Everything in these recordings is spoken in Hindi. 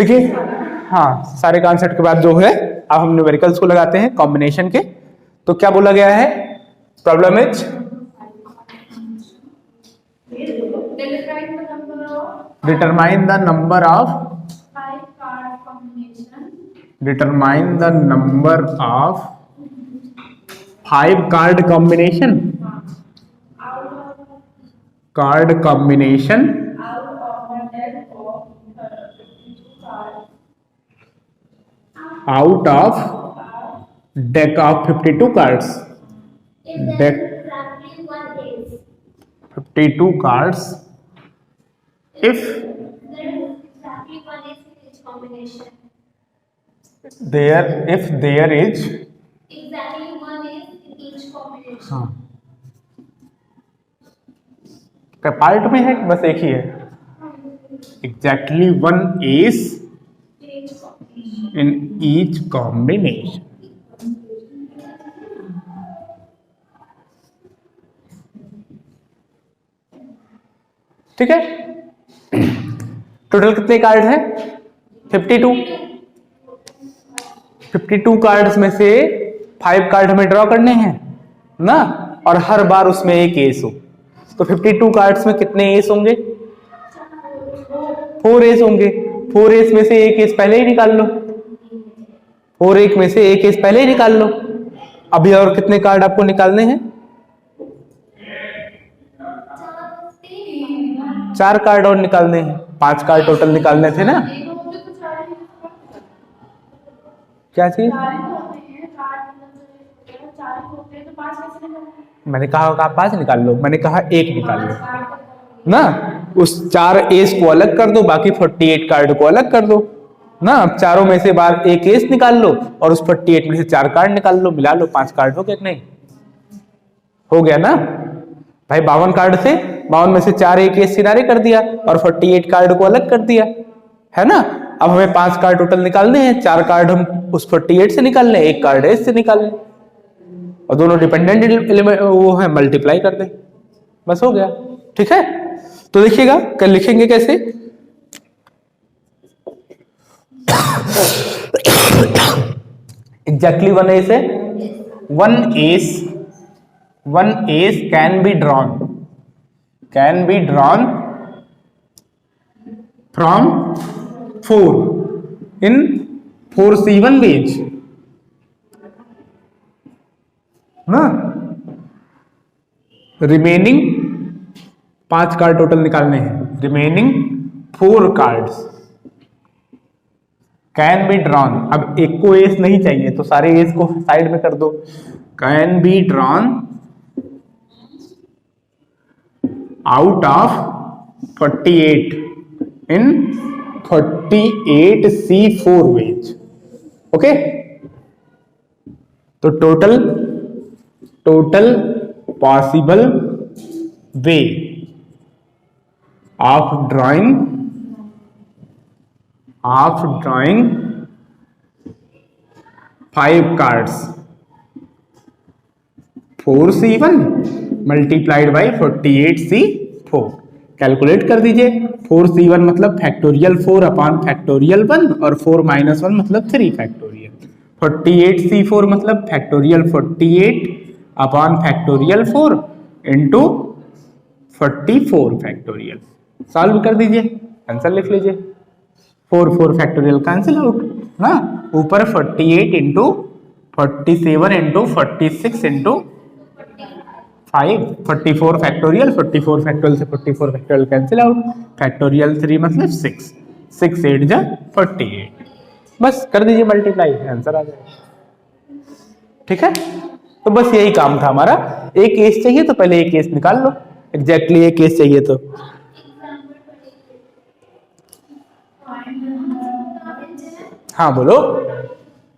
देखिए, हाँ, सारे कॉन्सेप्ट के बाद जो है अब हम न्यूमेरिकल्स को लगाते हैं कॉम्बिनेशन के। तो क्या बोला गया है, problem is determine the number of 5 card combination out of deck of 52 cards. Deck 52 cards. If there is हाँ, क्या पार्ट में है, बस एक ही है, exactly one is in each combination. ठीक है, टोटल कितने कार्ड है, 52 कार्ड्स में से 5 कार्ड हमें ड्रॉ करने हैं ना, और हर बार उसमें एक एस हो, तो 52 कार्ड्स में कितने एस होंगे, 4 एस होंगे। 4 एस में से एक एस पहले ही निकाल लो, 4 एक में से एक एस पहले ही निकाल लो। अभी और कितने कार्ड आपको निकालने हैं, 4 कार्ड और निकालने हैं, 5 कार्ड टोटल निकालने थे ना। क्या चीज, मैंने कहा आप 5 निकाल लो, मैंने कहा 1 निकाल लो ना, उस 4 एस को अलग कर दो, बाकी 48 कार्ड को अलग कर दो ना। चारों में से बार एक एस निकाल लो और उस 48 में से 4 कार्ड निकाल लो, मिला लो, 5 कार्ड हो गए, नहीं हो गया ना भाई। 52 कार्ड थे, 52 में से 4 एक एस किनारे कर दिया और 48 कार्ड को अलग कर दिया, है ना। अब हमें 5 कार्ड टोटल निकालने हैं, 4 कार्ड हम उस 48 से निकाल लें, 1 कार्ड एस से निकाल लें, और दोनों डिपेंडेंट एलिमेंट वो है, मल्टीप्लाई कर दें, बस हो गया। ठीक है, तो देखिएगा कल लिखेंगे कैसे। एग्जैक्टली 1 एस है, 1 ace can be drawn from 4 in 4C1 ways ना। रिमेनिंग 5 कार्ड टोटल निकालने हैं, remaining 4 cards can be drawn. अब एक को एस नहीं चाहिए तो सारे एस को साइड में कर दो, can be drawn out of 48 in 48C4 ways. Okay, तो total possible way of drawing 5 cards 4C1 multiplied by 48C4। Calculate कर दीजिए, 4C1 मतलब फैक्टोरियल 4 अपॉन फैक्टोरियल 1 और 4 - 1 मतलब 3 फैक्टोरियल। 48C4 मतलब factorial 48 upon factorial 4 into 44 factorial. Solve कर दीजिए, आंसर लिख लीजिए। 4 फैक्टोरियल कैंसिल आउट ना, ऊपर 48 into 47 into 46 into 5 44 factorial, 44 factorial से 44 फैक्टोरियल कैंसिल आउट, फैक्टोरियल 3 मतलब 6 8 जा 48, बस कर दीजिए मल्टीप्लाई, आंसर आ जाएगा। ठीक है, तो बस यही काम था हमारा। एक केस चाहिए तो पहले एक केस निकाल लो, एग्जैक्टली एक केस चाहिए तो। हाँ बोलो,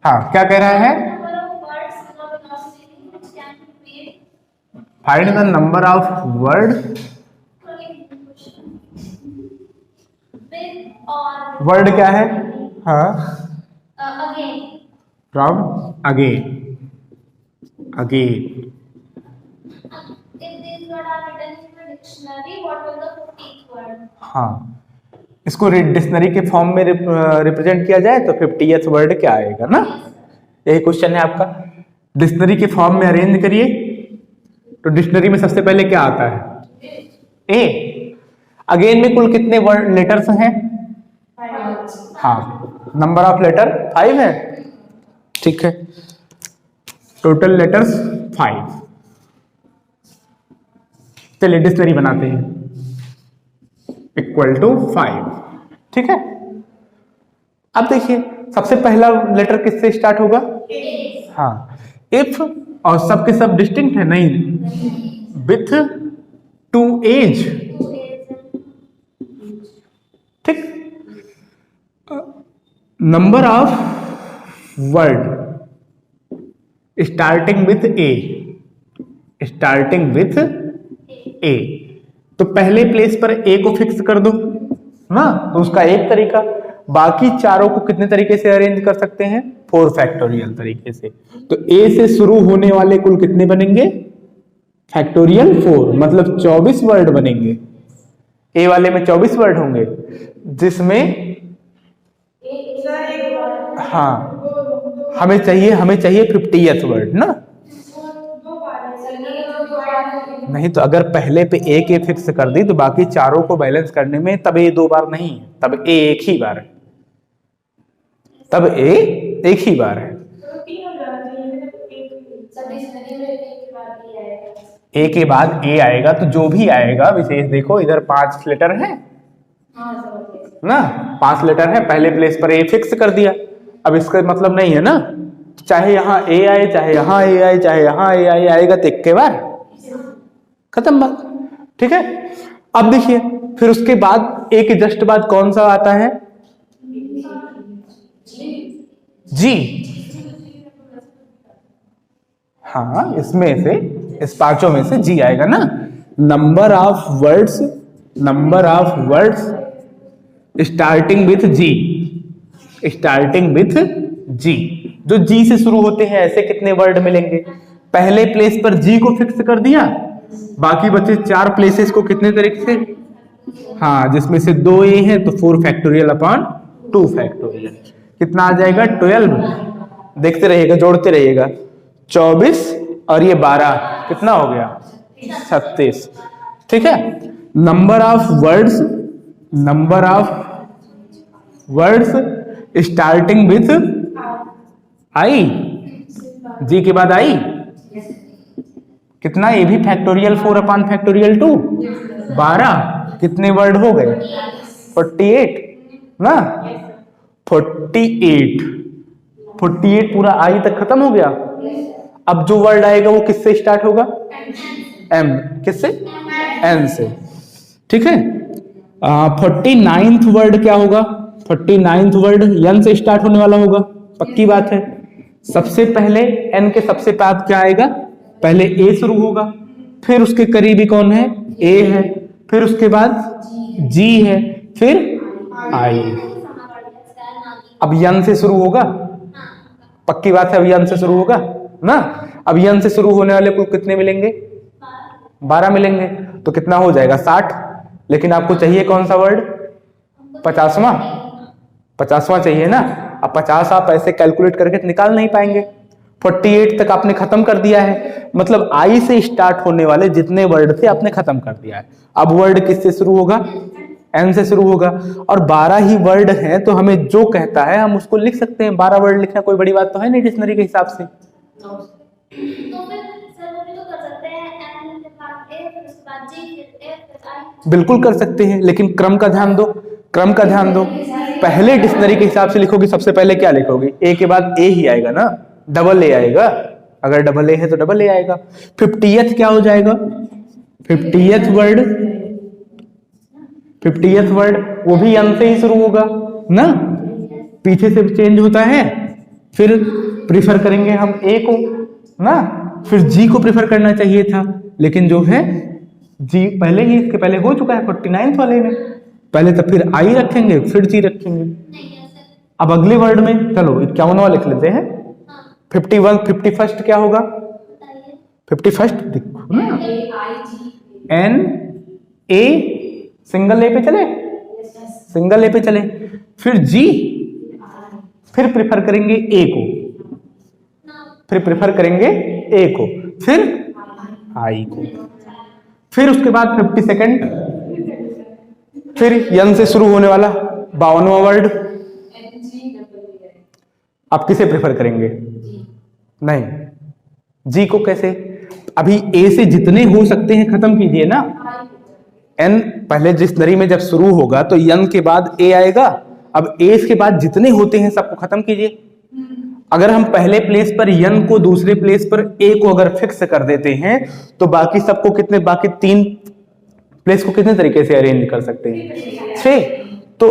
हाँ क्या कह रहा है, find the number of word क्या है, हाँ फ्रॉम अगेन हाँ इसको डिक्शनरी के फॉर्म में रिप्रेजेंट किया जाए तो 50th वर्ड क्या आएगा ना, यही क्वेश्चन है आपका। डिक्शनरी के फॉर्म में अरेंज करिए तो डिक्शनरी में सबसे पहले क्या आता है, ए। अगेन में कुल कितने वर्ड लेटर्स हैं, हाँ, नंबर ऑफ लेटर 5 है, ठीक है, टोटल लेटर्स 5। चलिए डिक्शनरी बनाते हैं, इक्वल टू 5, ठीक है। अब देखिए सबसे पहला लेटर किससे स्टार्ट होगा, हाँ, इफ, और सबके सब डिस्टिंक्ट है नहीं, विथ टू एज, ठीक। Number of word starting with A, starting with A, तो पहले प्लेस पर ए को फिक्स कर दो ना, तो उसका एक तरीका। बाकी चारों को कितने तरीके से अरेंज कर सकते हैं, 4 फैक्टोरियल तरीके से। तो ए से शुरू होने वाले कुल कितने बनेंगे, फैक्टोरियल 4, मतलब 24 वर्ड बनेंगे। ए वाले में 24 वर्ड होंगे, जिसमें हाँ हमें चाहिए 50th वर्ड ना, नहीं तो अगर पहले पे ए के फिक्स कर दी तो बाकी चारों को बैलेंस करने में तब ए 2 बार नहीं है, तब ए एक ही बार है, तब ए एक ही बार है। ए के बाद ए आएगा तो जो भी आएगा विशेष, देखो इधर 5 लेटर है ना, 5 लेटर है, पहले प्लेस पर ए फिक्स कर दिया। अब इसका मतलब नहीं है ना, चाहे यहाँ ए आए, चाहे यहाँ ए आए, चाहे यहाँ ए आए, आएगा तो एक के बार, खत्म बात, ठीक है। अब देखिए फिर उसके बाद ए के जस्ट बाद कौन सा आता है, जी, हाँ, इसमें से, इस पांचों में से जी आएगा ना। Number of words starting with G, starting with G, जो जी से शुरू होते हैं ऐसे कितने वर्ड मिलेंगे, पहले प्लेस पर जी को फिक्स कर दिया, बाकी बचे 4 प्लेसेस को कितने तरीके से, हाँ, जिसमें से 2 ए है तो 4 फैक्टोरियल अपॉन 2 फैक्टोरियल, कितना आ जाएगा 12। देखते रहिएगा, जोड़ते रहिएगा, 24 और ये 12 कितना हो गया 36, ठीक है। Number of words starting with I, G के बाद आई, कितना, ये भी फैक्टोरियल 4 अपॉन फैक्टोरियल 2, 12, कितने वर्ड हो गए 48 ना, 48 पूरा आई तक खत्म हो गया। अब जो वर्ड आएगा वो किससे स्टार्ट होगा, एम, किससे, एन से, ठीक है। 49th वर्ड क्या होगा, 49th वर्ड एन से स्टार्ट होने वाला होगा, पक्की बात है। सबसे पहले एन के सबसे बाद क्या आएगा, पहले ए शुरू होगा, फिर उसके करीबी कौन है, ए है, फिर उसके बाद जी है, फिर आई। अब यन से शुरू होगा, पक्की बात है, अब यन से शुरू होगा ना। अब यन से शुरू होने वाले कुल कितने मिलेंगे, 12 मिलेंगे, तो कितना हो जाएगा 60। लेकिन आपको चाहिए कौन सा वर्ड, 50वां चाहिए ना। अब 50 आप ऐसे कैलकुलेट करके निकाल नहीं पाएंगे, 48 तक आपने खत्म कर दिया है, मतलब आई से स्टार्ट होने वाले जितने वर्ड थे आपने खत्म कर दिया है। अब वर्ड किससे शुरू होगा, एन से शुरू होगा, और 12 ही वर्ड हैं तो हमें जो कहता है हम उसको लिख सकते हैं। 12 वर्ड लिखना कोई बड़ी बात तो है नहीं डिक्शनरी के हिसाब से। तो फिर सर वो भी तो कर सकते हैं, एन के बाद ए, फिर उसके बाद जी, फिर ए, फिर आई। बिल्कुल कर सकते हैं, लेकिन क्रम का ध्यान दो, पहले डिक्शनरी के हिसाब से लिखोगे, सबसे पहले क्या लिखोगे, ए के बाद ए ही आएगा ना, डबल ए आएगा, अगर डबल ए है तो डबल ए आएगा। 50th क्या हो जाएगा, 50th वर्ड वो भी एन से ही शुरू होगा ना, पीछे से चेंज होता है, फिर प्रिफर करेंगे हम ए को ना, फिर जी को प्रिफर करना चाहिए था, लेकिन जो है जी पहले ही, इसके पहले हो चुका है 49th वाले में, पहले तो फिर आई रखेंगे फिर जी रखेंगे। अब अगले वर्ड में चलो 51वां लिख लेते हैं। 51st क्या होगा, 51st देखो ना, एन ए, सिंगल ए पे चले, सिंगल ए पे चले, फिर जी, फिर प्रेफर करेंगे ए को, फिर प्रेफर करेंगे ए को, फिर आई को, फिर उसके बाद 52nd, फिर यन से शुरू होने वाला 52वां वर्ड। आप किसे प्रेफर करेंगे? नहीं, जी को कैसे? अभी ए से जितने हो सकते हैं खत्म कीजिए ना। एन पहले डिक्शनरी में जब शुरू होगा तो यन के बाद ए आएगा, अब ए के बाद जितने होते हैं सबको खत्म कीजिए। अगर हम पहले प्लेस पर यन को, दूसरे प्लेस पर ए को अगर फिक्स कर देते हैं तो बाकी सबको कितने, बाकी 3 प्लेस को कितने तरीके से अरेंज कर सकते हैं? 6। तो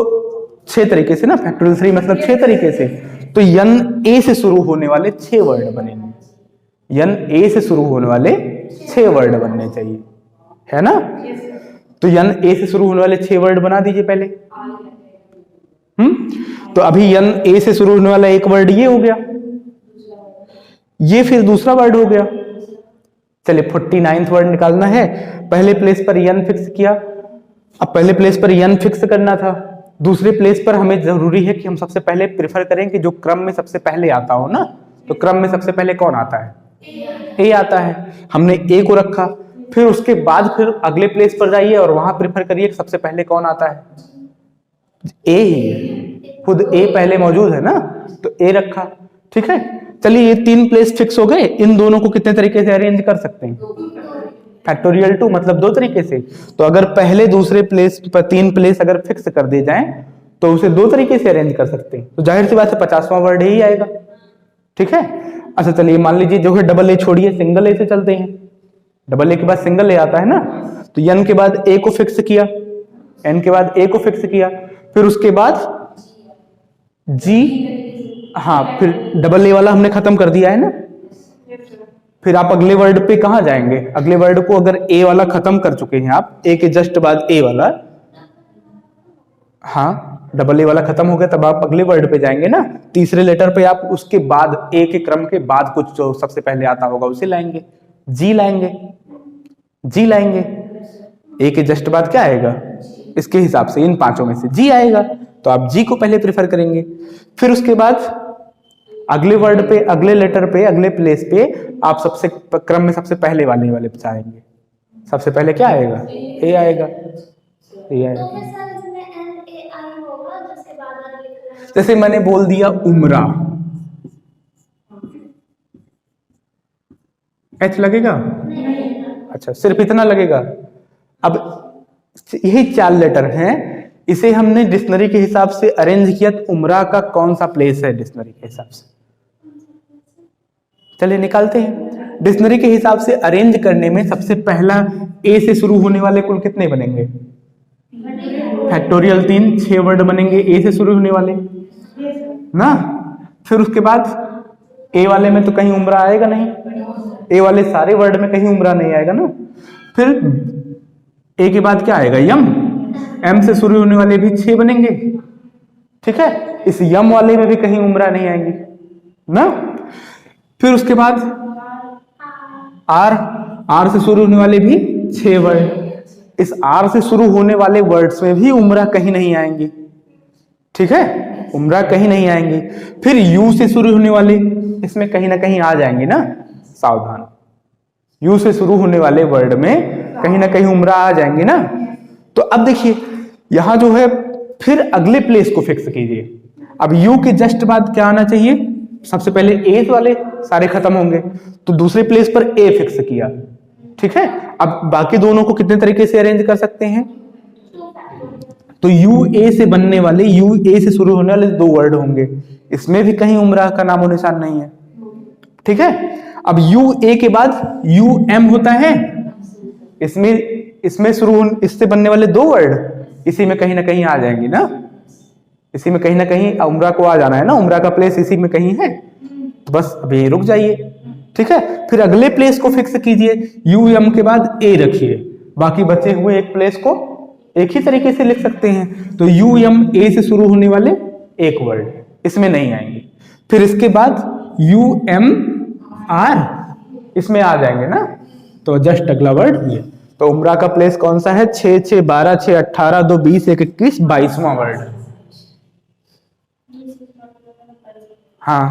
6 तरीके से ना, फैक्टोरियल 3 मतलब 6 तरीके से। तो यन ए से शुरू होने वाले 6 वर्ड बनेंगे, यन ए से शुरू होने वाले 6 वर्ड बनने चाहिए, है ना? तो यन ए से शुरू होने वाले 6 वर्ड बना दीजिए पहले। तो अभी यन ए से शुरू होने वाला एक वर्ड ये हो गया, ये फिर दूसरा वर्ड हो गया। चलिए 49th वर्ड निकालना है। पहले प्लेस पर यन फिक्स किया, अब पहले प्लेस पर यन फिक्स करना था, दूसरे प्लेस पर हमें जरूरी है कि हम सबसे पहले प्रेफर करें कि जो क्रम में सबसे पहले आता हो ना, तो क्रम में सबसे पहले कौन आता है? ए आता है। हमने ए को रखा, फिर उसके बाद फिर अगले प्लेस पर जाइए और वहां प्रेफर करिए कि सबसे पहले कौन आता है? ए ही है, खुद ए पहले मौजूद है ना, तो ए रखा। ठीक है, चलिए ये 3 प्लेस फिक्स हो गए। इन दोनों को कितने तरीके से अरेंज कर सकते हैं? फैक्टोरियल 2 मतलब 2 तरीके से। तो अगर पहले दूसरे प्लेस पर 3 प्लेस अगर फिक्स कर दे जाएं तो उसे 2 तरीके से अरेंज कर सकते हैं। तो जाहिर सी बात है 50वां वर्ड ही आएगा। ठीक है, अच्छा चलिए मान लीजिए जो है डबल ए छोड़िए, सिंगल ए से चलते हैं। डबल ए के बाद सिंगल ए आता है ना, तो यन के बाद ए को फिक्स किया, एन के बाद ए को फिक्स किया, फिर उसके बाद जी, हाँ फिर डबल ए वाला हमने खत्म कर दिया है ना। फिर आप अगले वर्ड पे कहां जाएंगे? अगले वर्ड को अगर ए वाला खत्म कर चुके हैं आप, ए के जस्ट बाद ए वाला, हाँ डबल ए वाला खत्म हो गया, तब आप अगले वर्ड पे जाएंगे ना। तीसरे लेटर पे आप उसके बाद ए के क्रम के बाद कुछ जो सबसे पहले आता होगा उसे लाएंगे, जी लाएंगे, जी लाएंगे। ए के जस्ट बाद क्या आएगा? इसके हिसाब से इन 5 में से जी आएगा, तो आप जी को पहले प्रेफर करेंगे। फिर उसके बाद अगले वर्ड पे, अगले लेटर पे, अगले प्लेस पे आप सबसे क्रम में सबसे पहले वाले पे जाएंगे। सबसे पहले क्या आएगा? ए आएगा, ए आएगा। तो फिर सर इसमें एन ए आई होगा, जिसके बाद वाला लिखना है। जैसे मैंने बोल दिया उमरा, एच लगेगा? अच्छा, सिर्फ इतना लगेगा। अब यही 4 लेटर हैं, इसे हमने डिक्शनरी के हिसाब से अरेंज किया, तो उमरा का कौन सा प्लेस है डिक्शनरी के हिसाब से? चलिए निकालते हैं। डिक्शनरी के हिसाब से अरेंज करने में सबसे पहला ए से शुरू होने वाले कुल कितने बनेंगे? फैक्टोरियल 3, 6 वर्ड बनेंगे ए से शुरू होने वाले ना। फिर उसके बाद ए वाले में तो कहीं उमरा आएगा नहीं, ए वाले सारे वर्ड में कहीं उमरा नहीं आएगा ना। फिर ए के बाद क्या आएगा? यम। एम से शुरू होने वाले भी 6 बनेंगे। ठीक है, इस यम वाले में भी कहीं उमरा नहीं आएंगी ना। फिर उसके बाद आर, आर से शुरू होने वाले भी 6 वर्ड, इस आर से शुरू होने वाले वर्ड्स में भी उमरा कहीं नहीं आएंगी। ठीक है, उमरा कहीं नहीं आएंगी। फिर यू से शुरू होने वाले, इसमें कहीं ना कहीं आ जाएंगे ना, सावधान। यू से शुरू होने वाले वर्ड में कहीं ना कहीं उमरा आ जाएंगे ना। तो अब देखिए यहां जो है, फिर अगले प्लेस को फिक्स कीजिए। अब यू के जस्ट बाद क्या आना चाहिए? सबसे पहले ए वाले सारे खत्म होंगे, तो दूसरे प्लेस पर ए फिक्स किया। ठीक है, अब बाकी दोनों को कितने तरीके से अरेंज कर सकते हैं? तो यू ए से बनने वाले, यू ए से शुरू होने वाले 2 वर्ड होंगे, इसमें भी कहीं उमरा का नामो निशान नहीं है। ठीक है, अब यू ए के बाद यू एम होता है, इसमें शुरू इससे बनने वाले 2 वर्ड इसी में कहीं ना कहीं आ जाएंगी ना। इसी में कहीं ना कहीं उमरा को आ जाना है ना, उमरा का प्लेस इसी में कहीं है, तो बस अभी रुक जाइए। ठीक है, फिर अगले प्लेस को फिक्स कीजिए, यू एम के बाद ए रखिए, बाकी बचे हुए एक प्लेस को एक ही तरीके से लिख सकते हैं। तो यू एम ए से शुरू होने वाले एक वर्ड इसमें नहीं आएंगे। फिर इसके बाद यू एम आर इसमें आ जाएंगे ना, तो जस्ट अगला वर्ड ये। तो उम्रा का प्लेस कौन सा है? 6 6 12 6 18 2 20 1 21 22वां वर्ड। हाँ,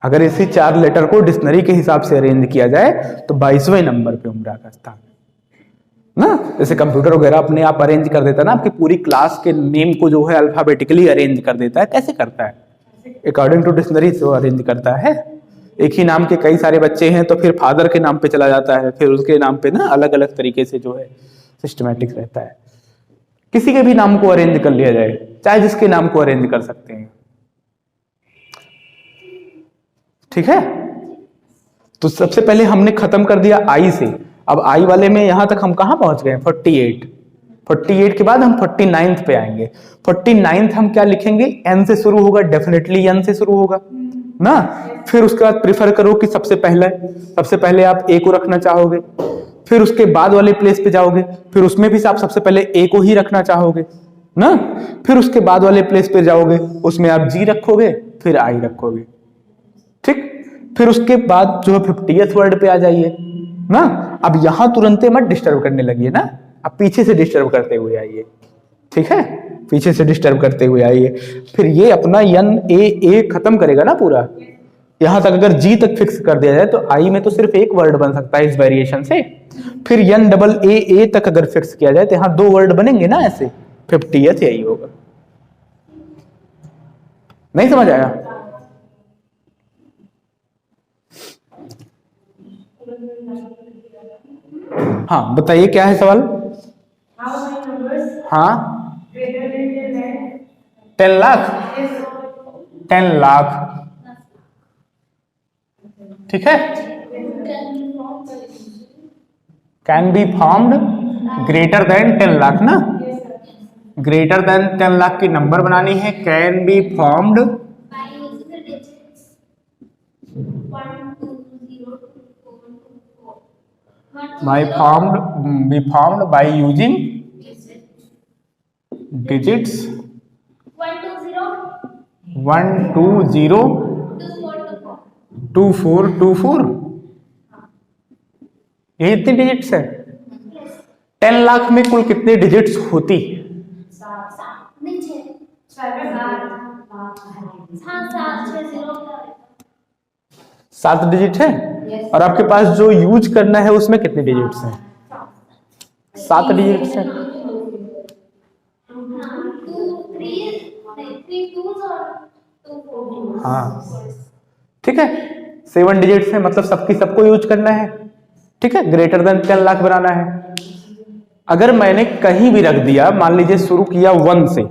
अगर इसी 4 लेटर को डिक्शनरी के हिसाब से अरेंज किया जाए तो 22वें नंबर पे उम्रा का स्थान ना। जैसे कंप्यूटर वगैरह अपने आप अरेंज कर देता है ना, आपकी पूरी क्लास के नेम को जो है अल्फाबेटिकली अरेंज कर देता है। कैसे करता है? अकॉर्डिंग टू डिक्शनरी से अरेंज करता है। एक ही नाम के कई सारे बच्चे हैं तो फिर फादर के नाम पे चला जाता है, फिर उसके नाम पे ना अलग अलग तरीके से जो है सिस्टमैटिक रहता है। किसी के भी नाम को अरेंज कर लिया जाए, चाहे जिसके नाम को अरेंज कर सकते हैं। ठीक है, तो सबसे पहले हमने खत्म कर दिया आई से। अब आई वाले में यहां तक हम कहां पहुंच गए? 48। 48 के बाद हम 49th पे आएंगे। 49th हम क्या लिखेंगे? एन से शुरू होगा, डेफिनेटली एन से शुरू होगा ना। फिर उसके बाद प्रिफर करो कि सबसे पहले आप ए को रखना चाहोगे, फिर उसके बाद वाले प्लेस पे जाओगे, फिर उसमें भी आप सबसे पहले ए को ही रखना चाहोगे ना। फिर उसके बाद वाले प्लेस पे जाओगे, उसमें आप जी रखोगे, फिर आई रखोगे। ठीक, फिर उसके बाद जो है 50th वर्ड पे आ जाइए ना। अब यहां तुरंत मत डिस्टर्ब करने लगिए ना, अब पीछे से डिस्टर्ब करते हुए आइए। ठीक है, पीछे से डिस्टर्ब करते हुए आइए। फिर ये अपना एन ए खत्म करेगा ना पूरा। यहां तक अगर जी तक फिक्स कर दिया जाए तो आई में तो सिर्फ एक वर्ड बन सकता है इस वेरिएशन से। फिर एन डबल ए तक अगर फिक्स किया जाए तो यहां 2 वर्ड बनेंगे ना ऐसे। 50th यही होगा। नहीं समझ आया? हाँ बताइए, क्या है सवाल? हाँ, 10 लाख। 10 लाख, ठीक है। Can be formed greater than 10 lakh ना। ग्रेटर देन 10 लाख की नंबर बनानी है। Can be formed be formed by using digits 1 2 0 2 4 2 4। ये इतनी डिजिट्स है। 10 लाख में कुल कितने डिजिट्स होती? 7 डिजिट है। और आपके पास जो यूज करना है उसमें कितने डिजिट्स हैं? 7 डिजिट्स है। हाँ ठीक है, 7 डिजिट्स है, मतलब सबकी सबको यूज करना है। ठीक है, ग्रेटर देन 10 लाख बनाना है। अगर मैंने कहीं भी रख दिया, मान लीजिए शुरू किया 1 से,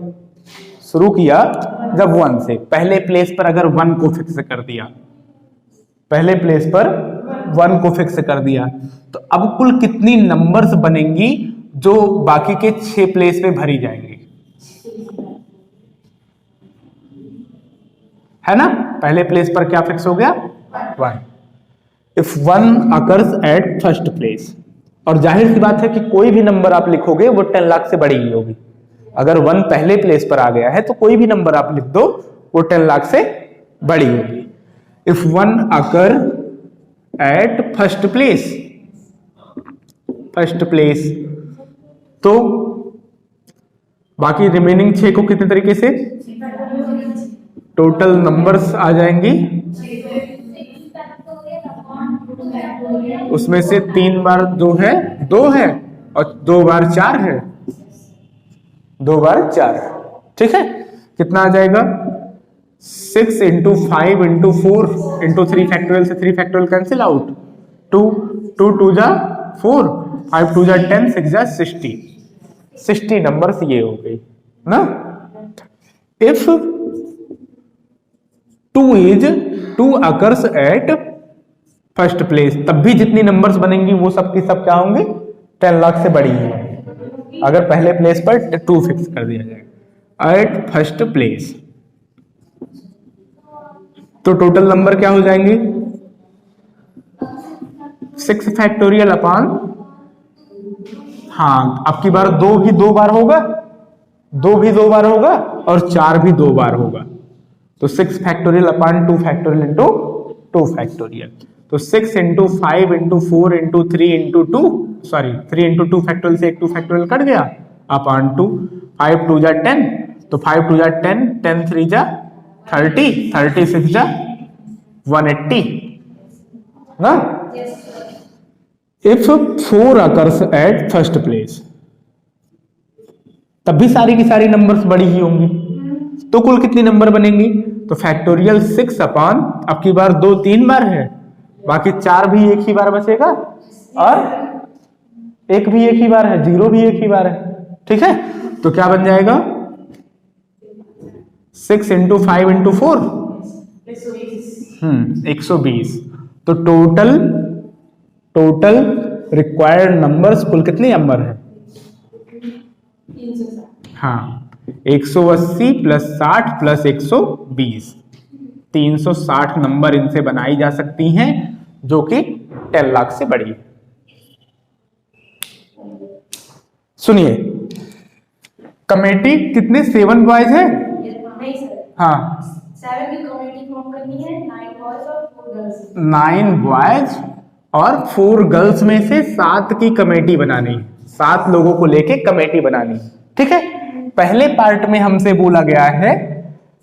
शुरू किया जब 1 से, पहले प्लेस पर अगर 1 को फिक्स कर दिया, पहले प्लेस पर 1 को फिक्स कर दिया, तो अब कुल कितनी नंबर्स बनेंगी जो बाकी के 6 प्लेस पे भरी जाएंगी? है ना, पहले प्लेस पर क्या फिक्स हो गया? 1। If 1 occurs at first place, और जाहिर सी बात है कि कोई भी नंबर आप लिखोगे वो 10 लाख से बड़ी ही होगी। अगर 1 पहले प्लेस पर आ गया है तो कोई भी नंबर आप लिख दो वो 10 लाख से बड़ी होगी। If 1 occur at first place, तो बाकी रिमेनिंग 6 को कितने तरीके से टोटल नंबर्स आ जाएंगी, उसमें से 3 बार 2 है, 2 है, और 2 बार 4 है, 2 बार 4। ठीक है, कितना आ जाएगा? 6 इंटू 5 इंटू 4 इंटू 3 फैक्टोरियल से 3 फैक्टोरियल कैंसिल आउट, 2 2 2 जा 4, 5 2 जा 10, 6 जा 60। 60 नंबर्स ये हो गई ना। If 2 occurs at first place, तब भी जितनी नंबर्स बनेंगी वो सब की सब क्या होंगे? 10 लाख से बड़ी है, अगर पहले प्लेस पर 2 फिक्स कर दिया जाए एट फर्स्ट प्लेस। तो टोटल नंबर क्या हो जाएंगे? 6 फैक्टोरियल अपॉन, हाँ अब की बार 2 भी 2 बार होगा, 2 भी 2 बार होगा, और 4 भी 2 बार होगा। तो 6 factorial upon 2 factorial into 2 factorial. तो 6 into 5 into 4 into 3 into 2, sorry 3 into 2 factorial से एक 2 फैक्टोरियल कट गया, अपॉन 2, 5 2 जा 10, तो 5 2 जा 10, 10 3 जा 30, 36 जा 180 ना। If 4 occurs at first place, तब भी सारी की सारी नंबर्स बड़ी ही होंगी, तो कुल कितनी नंबर बनेंगी? तो फैक्टोरियल 6 अपॉन, अब की बार 2 3 बार है, बाकी 4 भी एक ही बार बचेगा और 1 भी एक ही बार है, 0 भी एक ही बार है, ठीक है। तो क्या बन जाएगा? 6 इंटू 5 इंटू 4 120। तो टोटल रिक्वायर्ड नंबर्स कुल कितने नंबर है? हाँ, 180 प्लस 60 प्लस 120, 360 नंबर इनसे बनाई जा सकती हैं, जो कि 10 लाख से बड़ी है। सुनिए, कमेटी कितने 7 बॉयज है? हाँ, 7 की कमेटी फॉर्म करनी है, 9 बॉयज और 4 गर्ल्स। 9 बॉयज और 4 गर्ल्स में से 7 की कमेटी बनानी, 7 लोगों को लेके कमेटी बनानी, ठीक है। पहले पार्ट में हमसे बोला गया है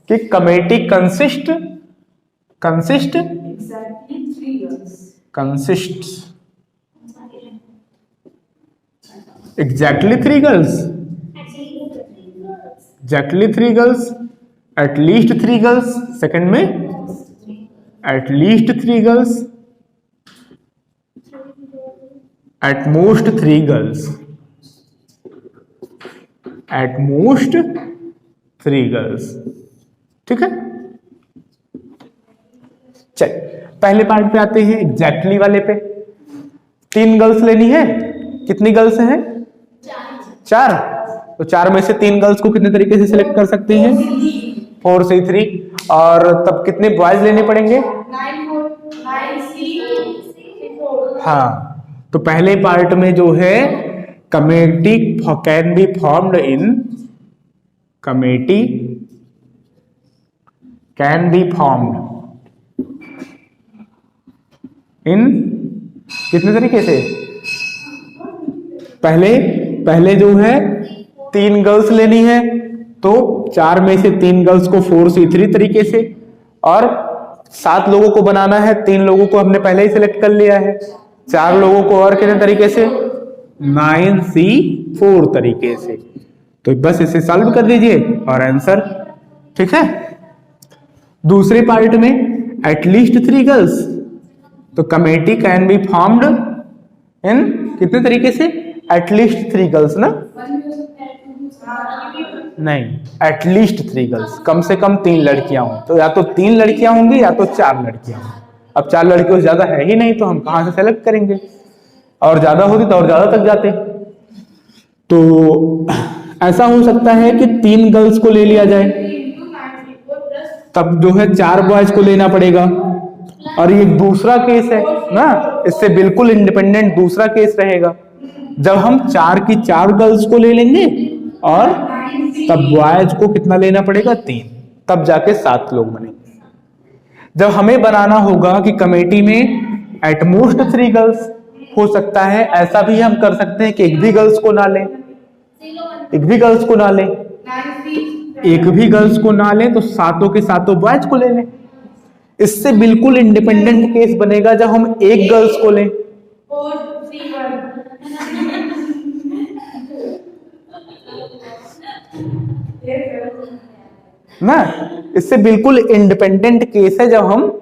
कि committee consist exactly 3 girls, exactly 3 girls, at least 3 girls, second में at least 3 girls, at most 3 girls, at most 3 girls, ठीक है। चल पहले पार्ट पे आते हैं, एग्जैक्टली वाले पे। 3 गर्ल्स लेनी है, कितनी गर्ल्स हैं? 4। तो 4 में से 3 गर्ल्स को कितने तरीके से सिलेक्ट कर सकते हैं? 4 से 3। और तब कितने बॉयज लेने पड़ेंगे? 9 हाँ, तो पहले पार्ट में जो है committee can be formed in, committee can be formed in कितने तरीके से? पहले जो है 3 गर्ल्स लेनी है, तो 4 में से 3 गर्ल्स को 4C3 तरीके से, और 7 लोगों को बनाना है, 3 लोगों को हमने पहले ही सिलेक्ट कर लिया है, 4 लोगों को और कितने तरीके से? 9C4 तरीके से। तो बस इसे सॉल्व कर दीजिए और आंसर, ठीक है। दूसरे पार्ट में एटलीस्ट 3 गर्ल्स, तो committee can be formed in कितने तरीके से? एटलीस्ट 3 गर्ल्स ना, नहीं, एटलीस्ट 3 गर्ल्स, कम से कम 3 लड़कियां हों, तो या तो 3 लड़कियां होंगी या तो 4 लड़कियां होंगी। अब 4 लड़कियों से ज्यादा है ही नहीं, तो हम कहां से सेलेक्ट करेंगे? और ज्यादा होती तो और ज्यादा तक जाते। तो ऐसा हो सकता है कि 3 गर्ल्स को ले लिया जाए, तब जो है 4 बॉयज को लेना पड़ेगा। और ये दूसरा केस है ना, इससे बिल्कुल इंडिपेंडेंट दूसरा केस रहेगा, जब हम 4 की 4 गर्ल्स को ले लेंगे और तब बॉयज को कितना लेना पड़ेगा? 3, तब जाके 7 लोग बनेंगे। जब हमें बनाना होगा कि कमेटी में एटमोस्ट 3 गर्ल्स, हो सकता है ऐसा भी हम कर सकते हैं कि एक भी गर्ल्स को ना लें, एक भी गर्ल्स को ना लें, एक भी गर्ल्स को ना लें, तो 7 के 7 बॉयज को ले लें। इससे बिल्कुल इंडिपेंडेंट केस बनेगा जब हम एक गर्ल्स को लें। ना, इससे बिल्कुल इंडिपेंडेंट केस है जब हम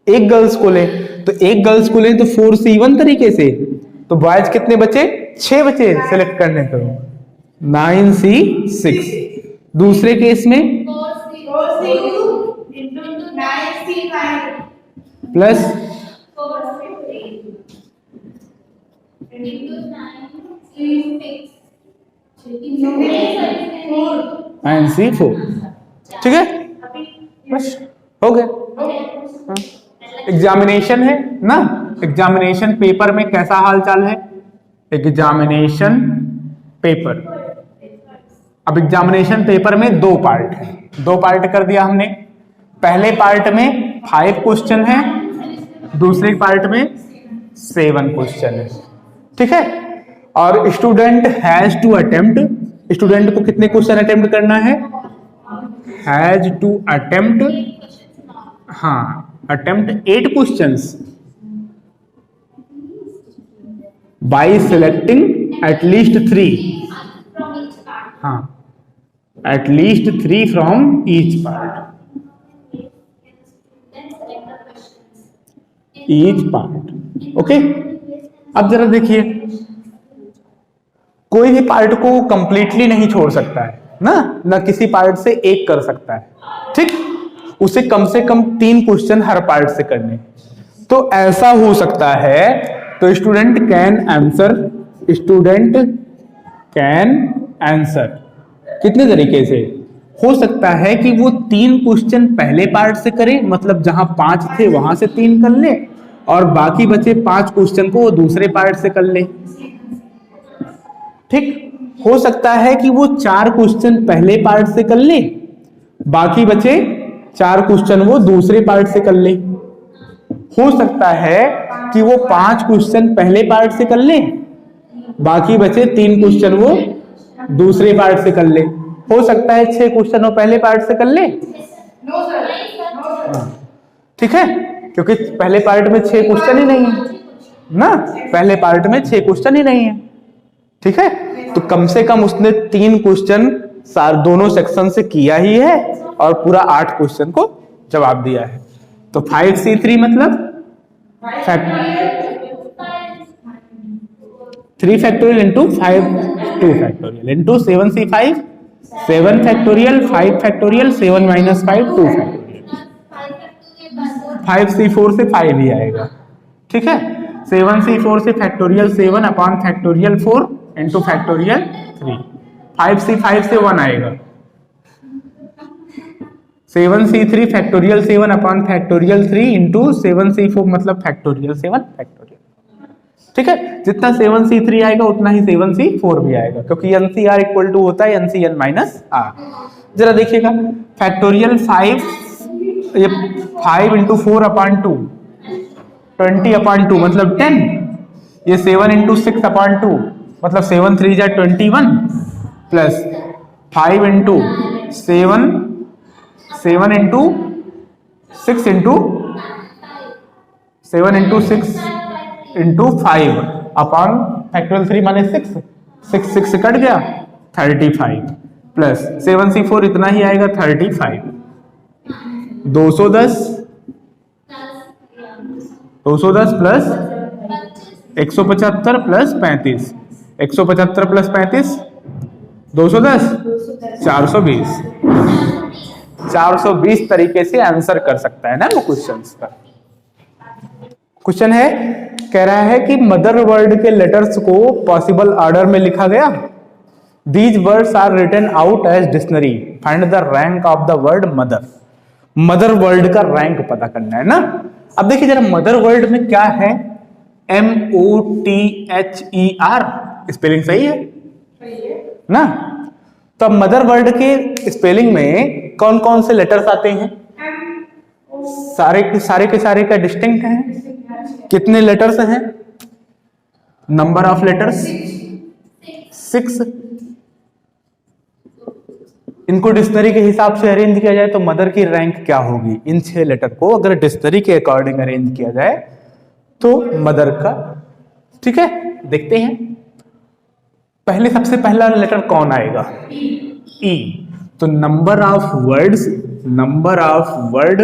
एक गर्ल्स को लें। तो एक गर्ल्स को लें तो 4C1 तरीके से, तो बॉयज कितने बचे? 6 बचे सिलेक्ट करने को, 9C6। दूसरे केस में 4C2 9C5 प्लस 9C4, ठीक है, बस हो गया। एग्जामिनेशन है ना, एग्जामिनेशन पेपर में कैसा हाल चाल है? एग्जामिनेशन पेपर, अब एग्जामिनेशन पेपर में 2 पार्ट है, 2 पार्ट कर दिया हमने। पहले पार्ट में 5 क्वेश्चन है दूसरे पार्ट में 7 क्वेश्चन है, ठीक है। और student has to attempt, student को कितने क्वेश्चन अटेम्प्ट करना है, हैज टू अटेम्प्ट, हाँ attempt 8 questions by selecting at least 3, from each part. हाँ at least 3 from each part, Then select the questions. Each part, okay. अब जरा देखिए, कोई भी पार्ट को कंप्लीटली नहीं छोड़ सकता है ना किसी पार्ट से एक कर सकता है, ठीक। उसे कम से कम 3 क्वेश्चन हर पार्ट से करने, तो ऐसा हो सकता है, तो student can answer, student can answer कितने तरीके से हो सकता है कि वो 3 क्वेश्चन पहले पार्ट से करे, मतलब जहां 5 थे वहां से 3 कर ले, और बाकी बचे 5 क्वेश्चन को वो दूसरे पार्ट से कर ले, ठीक। हो सकता है कि वो 4 क्वेश्चन पहले पार्ट से कर ले, बाकी बचे 4 क्वेश्चन वो दूसरे पार्ट से कर ले। हो सकता है कि वो 5 क्वेश्चन पहले पार्ट से कर ले, बाकी बचे 3 क्वेश्चन वो दूसरे पार्ट से कर ले। हो सकता है 6 क्वेश्चन वो पहले पार्ट से कर ले, ठीक है, क्योंकि पहले पार्ट में 6 क्वेश्चन ही नहीं है ना, पहले पार्ट में 6 क्वेश्चन ही नहीं है, ठीक है। तो कम से कम उसने 3 क्वेश्चन दोनों सेक्शन से किया ही है और पूरा 8 क्वेश्चन को जवाब दिया है। तो 5C3 मतलब 3 factorial into 5 2 factorial into 7C5 7 factorial 5 factorial 7 minus 5 2 factorial, 5C4 से 5 ही आएगा, ठीक है। 7C4 से factorial 7 upon factorial 4 into factorial 3, 5C5 से 1 आएगा, 7C3 factorial 7 upon factorial 3 into 7C4 मतलब फैक्टोरियल 7 फैक्टोरियल, ठीक है। जितना 7C3 आएगा उतना ही 7C4 भी आएगा, क्योंकि NCR इक्वल टू होता है NCN माइनस R। जरा देखिएगा, फैक्टोरियल 5 ये 5 इंटू 4 अपॉन 2 20 अपॉन 2 मतलब 10, ये 7 इंटू 6 अपॉन 2 मतलब 7 3 जा 21 plus 5 into 7 into 6 into 7 into 6 into 5 upon factorial 3 माने 6 6 से कट गया 35 प्लस 7C4 इतना ही आएगा 35, 210 प्लस 175 प्लस 35, 175 प्लस 35 210 420, 420 तरीके से आंसर कर सकता है ना वो क्वेश्चंस का। क्वेश्चन है, कह रहा है कि मदर वर्ड के लेटर्स को पॉसिबल ऑर्डर में लिखा गया, these words are written out as dictionary, find the rank of the word mother. Mother word का रैंक पता करना है ना। अब देखिए जरा मदर वर्ड में क्या है, MOTHER, स्पेलिंग सही है ना। तो अब मदर वर्ड के स्पेलिंग में कौन कौन से लेटर्स आते हैं, सारे के सारे का डिस्टिंक्ट है। कितने लेटर्स हैं, नंबर ऑफ लेटर्स 6। इनको डिक्शनरी के हिसाब से अरेंज किया जाए तो मदर की रैंक क्या होगी, इन 6 लेटर को अगर डिक्शनरी के अकॉर्डिंग अरेंज किया जाए तो मदर का, ठीक है। देखते हैं पहले, सबसे पहला लेटर कौन आएगा, ई। तो number of word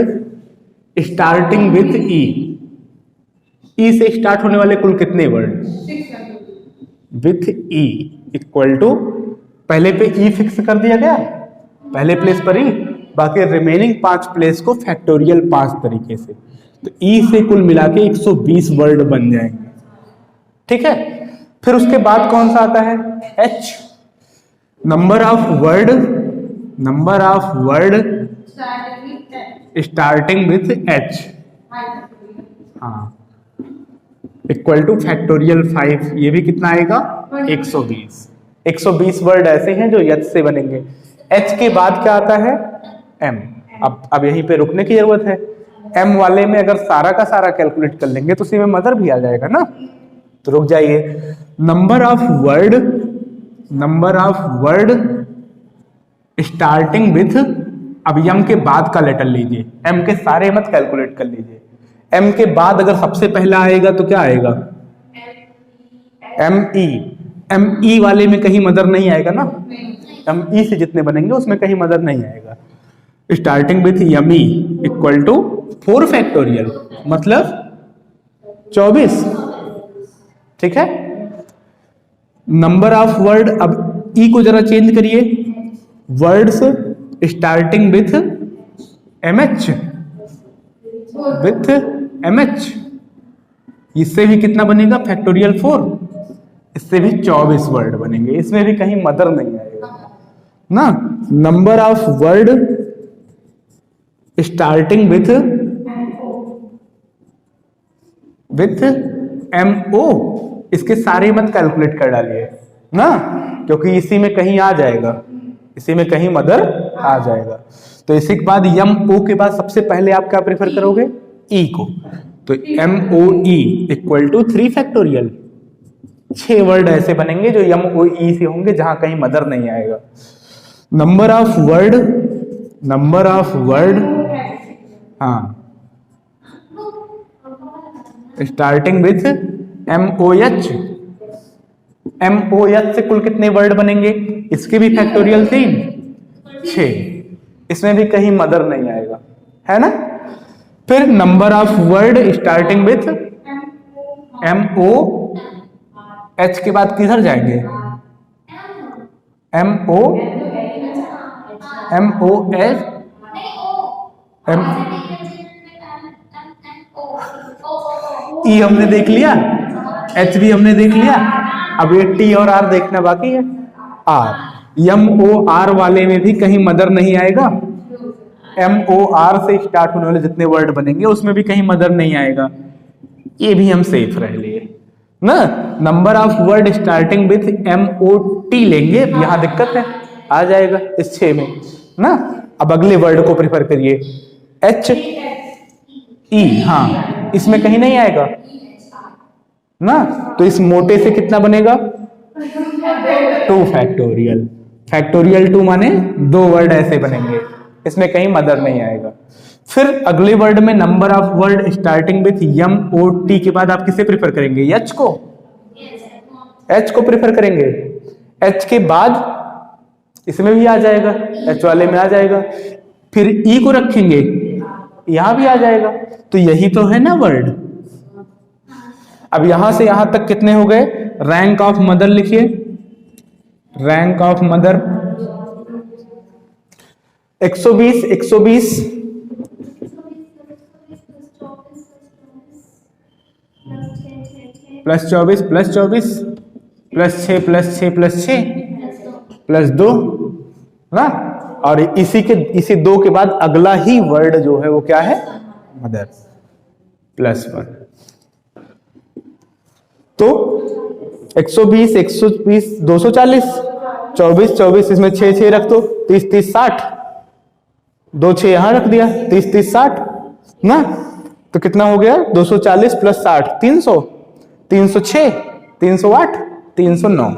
starting with E से स्टार्ट होने वाले कुल कितने word, with E equal to, पहले पे ई फिक्स कर दिया गया, पहले प्लेस पर ई, बाकी रिमेनिंग 5 प्लेस को फैक्टोरियल 5 तरीके से, तो ई से कुल मिला के 120 वर्ड बन जाएंगे, ठीक है। फिर उसके बाद कौन सा आता है, H. Number of word starting with H, हाँ, इक्वल टू फैक्टोरियल 5, ये भी कितना आएगा 120 वर्ड ऐसे हैं जो एच से बनेंगे। एच के बाद क्या आता है, एम। अब यहीं पे रुकने की जरूरत है, m वाले में अगर सारा का सारा कैलकुलेट कर लेंगे तो उसी में मदर भी आ जाएगा ना। तो रुक जाइए, number of word starting with, अब m के बाद का लेटर लीजिए, m के सारे मत कैलकुलेट कर लीजिए, m के बाद अगर सबसे पहला आएगा तो क्या आएगा, me वाले में कहीं मदर नहीं आएगा ना, me से जितने बनेंगे उसमें कहीं मदर नहीं आएगा। स्टार्टिंग विथ यमी इक्वल टू 4 फैक्टोरियल मतलब 24, ठीक है। नंबर ऑफ वर्ड, अब ई को जरा चेंज करिए, वर्ड्स स्टार्टिंग विथ mh, इससे भी कितना बनेगा फैक्टोरियल 4, इससे भी 24 वर्ड बनेंगे, इसमें भी कहीं मदर नहीं आएगा ना। Number of word starting with mo, इसके सारे मत कैलकुलेट कर डालिए ना, क्योंकि इसी में कहीं आ जाएगा, इसी में कहीं मदर आ जाएगा। तो इसी के बाद mo के बाद सबसे पहले आप क्या प्रेफर करोगे, e को, तो moe equal to 3 factorial, 6 word ऐसे बनेंगे जो moe से होंगे जहां कहीं मदर नहीं आएगा। नंबर ऑफ वर्ड हाँ स्टार्टिंग विथ moh से कुल कितने वर्ड बनेंगे, इसके भी फैक्टोरियल 3, 6, इसमें भी कहीं मदर नहीं आएगा, है ना। फिर number of word starting with moh के बाद किधर जाएंगे, moh ई हमने देख लिया, एच भी हमने देख लिया, अब ये टी और आर देखना बाकी है। आर MOR वाले में भी कहीं मदर नहीं आएगा, MOR से स्टार्ट होने वाले जितने वर्ड बनेंगे उसमें भी कहीं मदर नहीं आएगा, ये भी हम सेफ रह लिए ना। Number of word starting with MOT लेंगे, यहाँ दिक्कत है, आ जाएगा इस 6 में ना। अब अगले वर्ड को प्रेफर करिए, HE, हाँ इसमें कहीं नहीं आएगा ना, तो इस मोटे से कितना बनेगा 2 फैक्टोरियल, फैक्टोरियल 2 माने 2 वर्ड ऐसे बनेंगे, इसमें कहीं मदर नहीं आएगा। फिर अगले वर्ड में number of word starting with MOT के बाद आप किसे प्रेफर करेंगे, H को प्रेफर करेंगे। H के बाद इसमें भी आ जाएगा, H वाले में आ जाएगा, फिर E को रखेंगे, यहां भी आ जाएगा, तो यही तो है ना वर्ड। अब यहां से यहां तक कितने हो गए, रैंक ऑफ मदर लिखिए, rank of mother 120 plus 24 plus 24 plus 6 plus 6 plus 6 plus 2 ना, और इसी 2 के बाद अगला ही वर्ड जो है वो क्या है, मदर, प्लस 1। तो 120 240 24 इसमें 6 रख दो, 30 60, 2 6 यहां रख दिया, 30 60 ना, तो कितना हो गया 240 plus 60 300, 306 308 309,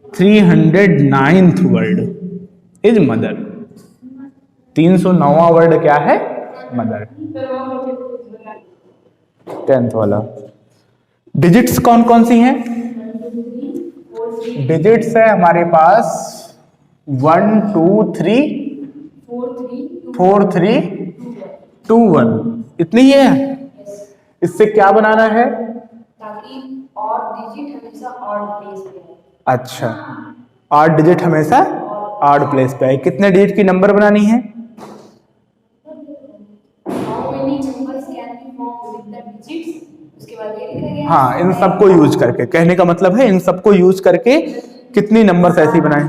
309th word is mother, 309वां वर्ड क्या है, मदर। 10th वाला डिजिट्स कौन कौन सी हैं, डिजिट्स है हमारे पास 1 2 3 4 3 2 1, इतनी ही है। इससे क्या बनाना है, ताकि और डिजिट हमेशा ऑड प्लेस पे हो। अच्छा, 8 डिजिट हमेशा ऑड प्लेस पे है। कितने डिजिट की नंबर बनानी है, How many numbers can be formed with the digits? उसके बाद ये लिखा गया है। हाँ, इन सबको यूज करके, कहने का मतलब है इन सबको यूज करके कितनी नंबर्स ऐसी बनाए,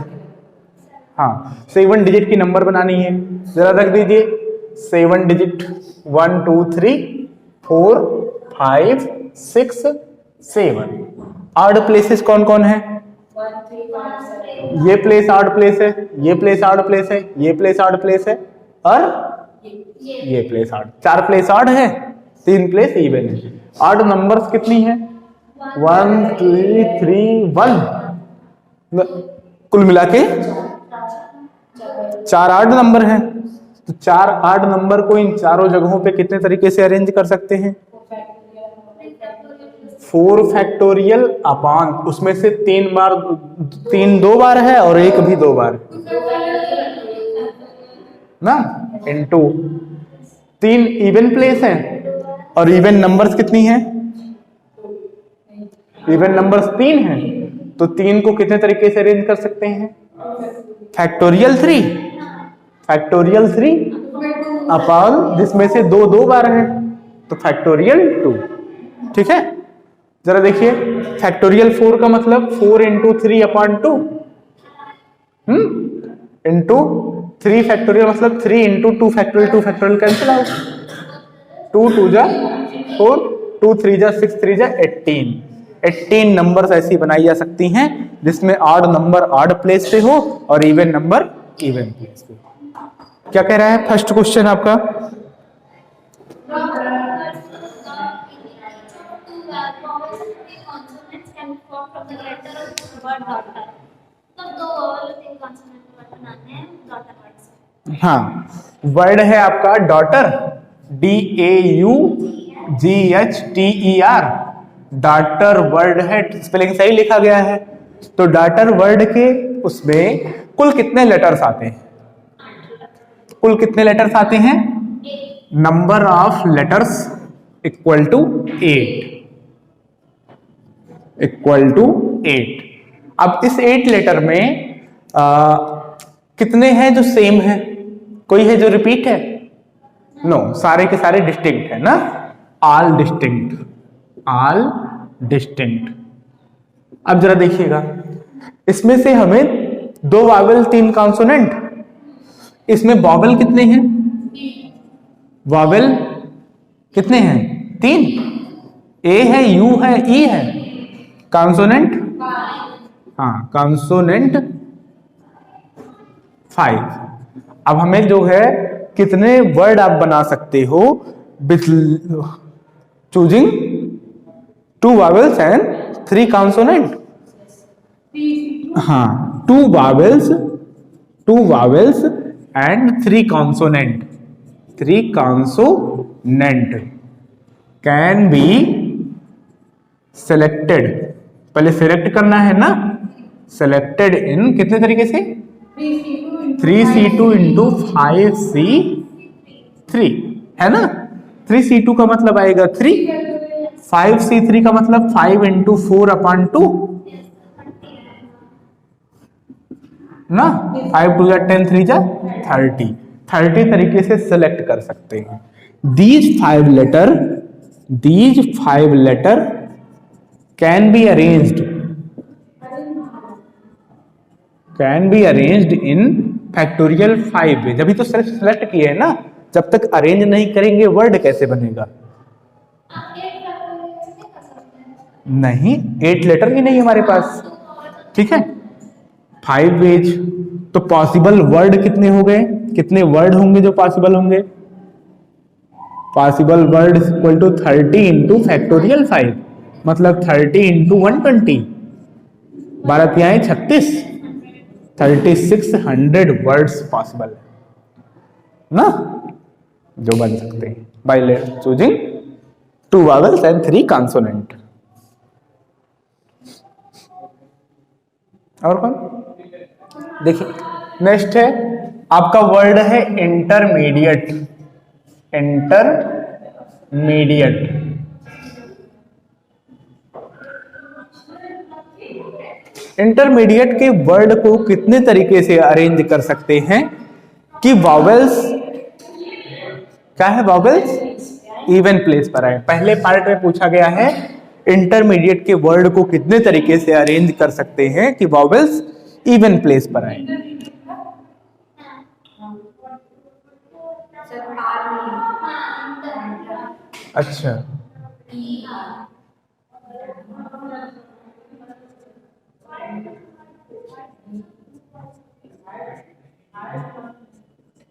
हाँ 7 डिजिट की नंबर बनानी है, जरा रख दीजिए 7 डिजिट 1 2 3 4 5 6 7। ऑड प्लेसेस कौन कौन है, 1 3 5 7 ये प्लेस ऑड प्लेस है, ये प्लेस ऑड प्लेस है, ये प्लेस ऑड प्लेस है, और ये प्लेस ऑड, 4 प्लेस ऑड है, 3 प्लेस इवन है। ऑड नंबर्स कितनी है? 1 2 3 1, कुल मिला के 4 ऑड नंबर है। तो 4 ऑड नंबर को इन चारों जगहों पे कितने तरीके से अरेंज कर सकते हैं? 4 फैक्टोरियल अपॉन, उसमें से 3 2 बार है और 1 भी 2 बार ना, इनटू 3 इवन प्लेस है और इवन नंबर्स कितनी है? इवन नंबर्स 3 है, तो 3 को कितने तरीके से अरेंज कर सकते हैं? फैक्टोरियल 3 अपॉन, जिसमें से 2 2 बार है तो फैक्टोरियल 2। ठीक है, जरा देखिए, फैक्टोरियल 4 का मतलब 4 इंटू 3 अपॉन 2 इंटू 3 फैक्टोरियल मतलब 3 इंटू 2 फैक्टोरियल कैंसिल आउट, 2 2 जा 4, 2 3 जा 6, 3 जा 18 नंबर्स ऐसी बनाई जा सकती हैं जिसमें ऑड नंबर ऑड प्लेस पे हो और इवन नंबर इवन प्लेस पे हो। क्या कह रहा है फर्स्ट क्वेश्चन आपका? हाँ, वर्ड है आपका डॉटर, DAUGHTER, डॉटर वर्ड है, स्पेलिंग सही लिखा गया है। तो डॉटर वर्ड के उसमें कुल कितने लेटर्स आते हैं? कुल कितने लेटर्स आते हैं? Number of letters equal to 8। अब इस 8 लेटर में कितने हैं जो सेम है? कोई है जो रिपीट है? नो, सारे के सारे डिस्टिंक्ट है ना, ऑल डिस्टिंक्ट। अब जरा देखिएगा, इसमें से हमें 2 वावेल 3 कॉन्सोनेंट, इसमें वॉवेल कितने हैं? वॉवेल कितने हैं? 3, ए है, यू है, ई है। कॉन्सोनेंट, हाँ कॉन्सोनेंट 5। अब हमें जो है कितने वर्ड आप बना सकते हो with choosing 2 vowels and 3 consonant? हाँ, 2 vowels and 3 consonant. 3 consonant can be selected, पहले सेलेक्ट करना है ना, सेलेक्टेड इन कितने तरीके से? 3C2 इंटू 5C3 है ना। 3C2 का मतलब आएगा 3, 5C3 का मतलब 5 इंटू 4 अपॉन 2 ना, 5 2 जा 10, 3 जा 30 तरीके से सेलेक्ट कर सकते हैं। These 5 letter can be arranged in factorial 5 में। जब तो सिर्फ सेलेक्ट किए है ना, जब तक अरेंज नहीं करेंगे वर्ड कैसे बनेगा? नहीं, 8 लेटर ही नहीं हमारे पास। ठीक है, 5 वेज, तो पॉसिबल वर्ड कितने हो गए? कितने वर्ड होंगे जो पॉसिबल होंगे? Possible word equal to 30 into factorial 5, मतलब 30 इंटू 120, 12 तिहाई 36, 3600 वर्ड्स पॉसिबल है ना, जो बन सकते हैं by choosing 2 vowels and 3 consonant. और कौन? देखिए, नेक्स्ट है आपका वर्ड है इंटरमीडिएट। इंटरमीडिएट के वर्ड को कितने तरीके से अरेंज कर सकते हैं कि वॉवेल्स क्या है? वॉवेल्स इवन प्लेस पर आए। पहले पार्ट में पूछा गया है इंटरमीडिएट के वर्ड को कितने तरीके से अरेंज कर सकते हैं कि वॉवेल्स इवन प्लेस पर आए। अच्छा,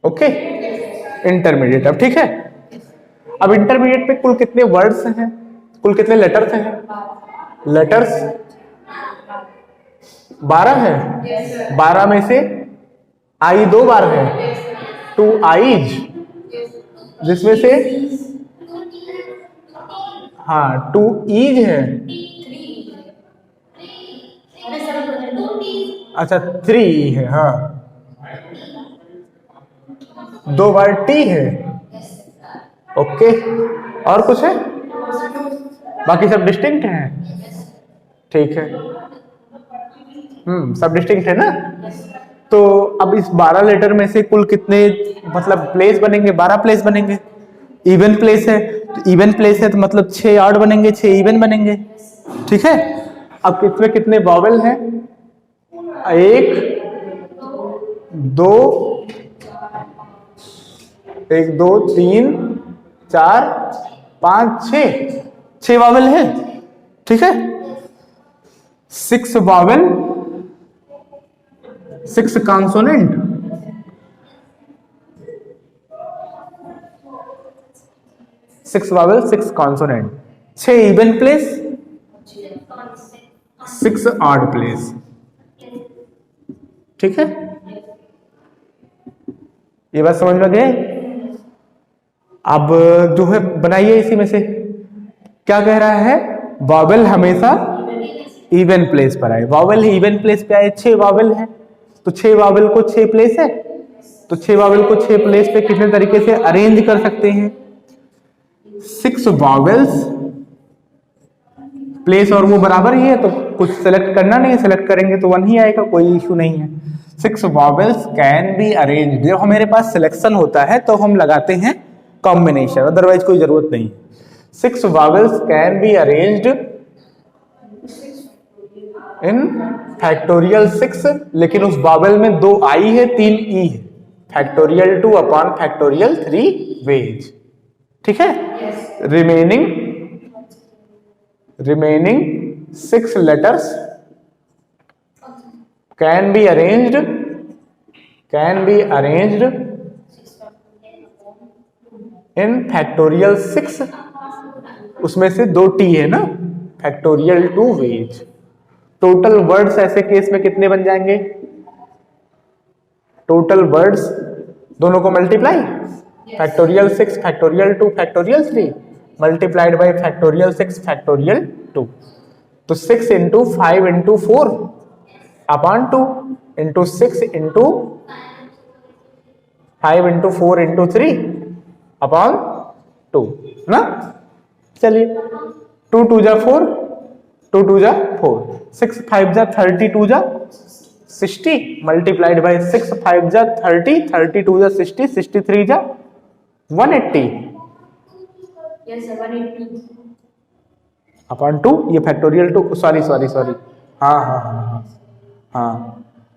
ओके इंटरमीडिएट। अब ठीक है, अब इंटरमीडिएट पे कुल कितने वर्ड्स हैं, कुल कितने लेटर्स हैं? लेटर्स 12 है। 12 में से आई 2 बार है, 2 आईज, जिसमें से हाँ 2 ईज है, अच्छा 3 ई है, हाँ 2 बार टी है। ओके, और कुछ है? बाकी सब डिस्टिंक्ट है, ठीक है। सब डिस्टिंक्ट है ना। तो अब इस 12 लेटर में से कुल कितने मतलब प्लेस बनेंगे? 12 प्लेस बनेंगे। इवन प्लेस है तो इवन प्लेस है तो मतलब 6 ऑड बनेंगे, 6 इवन बनेंगे, ठीक है। अब इसमें कितने वॉवेल हैं? 1 2 1 2 3 4 5 6 वॉवेल है, ठीक है। 6 vowel 6 consonant, 6 vowel 6 consonant, 6 even place 6 odd place, ठीक है। ये बात समझ में गए? अब जो है बनाइए इसी में से, क्या कह रहा है? वॉवेल हमेशा इवन प्लेस पर आए। वॉवेल इवन प्लेस पे आए, 6 वॉवेल है तो 6 वॉवेल को 6 प्लेस है, तो 6 वॉवेल को 6 प्लेस पे कितने तरीके से अरेंज कर सकते हैं? 6 वॉवेल्स प्लेस और वो बराबर ही है तो कुछ सेलेक्ट करना नहीं है, सेलेक्ट करेंगे तो 1 ही आएगा, कोई इशू नहीं है। 6 वॉवेल्स कैन बी अरेंज। जब हमारे पास सिलेक्शन होता है तो हम लगाते हैं कॉम्बिनेशन, अदरवाइज कोई जरूरत नहीं। 6 vowels can be arranged in factorial 6, लेकिन उस वॉवेल में 2 आई है 3 ई है, फैक्टोरियल 2 अपॉन फैक्टोरियल 3 वेज, ठीक है। Remaining 6 letters can be arranged in factorial 6, उसमें से 2 टी है ना, फैक्टोरियल 2 वेज। टोटल वर्ड्स ऐसे केस में कितने बन जाएंगे? टोटल वर्ड्स दोनों को multiply, factorial 6 factorial 2 factorial 3 multiplied by factorial 6 factorial 2, तो 6 into 5 into 4 upon 2 into 6 into 5 into 4 into 3 upon 2 ना। चलिए 2 2 जा 4, 2 2 जा 4, 6 5 जा 32 जा 60 मल्टीप्लाइड बाय 6 5 जा 30, 32 जा 60, 63 जा 180 अपॉन 2, ये फैक्टोरियल 2, सॉरी हाँ